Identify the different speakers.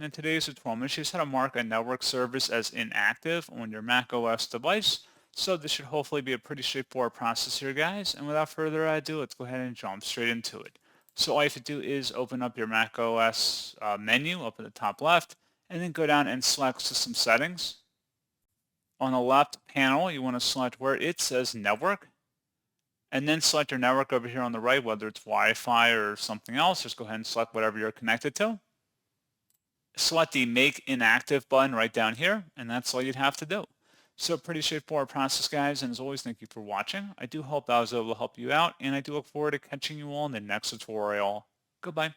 Speaker 1: In today's tutorial, I'm going to show you how to mark a network service as inactive on your macOS device. So this should hopefully be a pretty straightforward process here, guys. And without further ado, let's go ahead and jump straight into it. So all you have to do is open up your macOS menu up at the top left, and then go down and select System Settings. On the left panel, you want to select where it says Network, and then select your network over here on the right, whether it's Wi-Fi or something else. Just go ahead and select whatever you're connected to. Select the Make Inactive button right down here, and that's all you'd have to do. So pretty straightforward process, guys, and as always, thank you for watching. I do hope I was able to help you out, and I do look forward to catching you all in the next tutorial. Goodbye.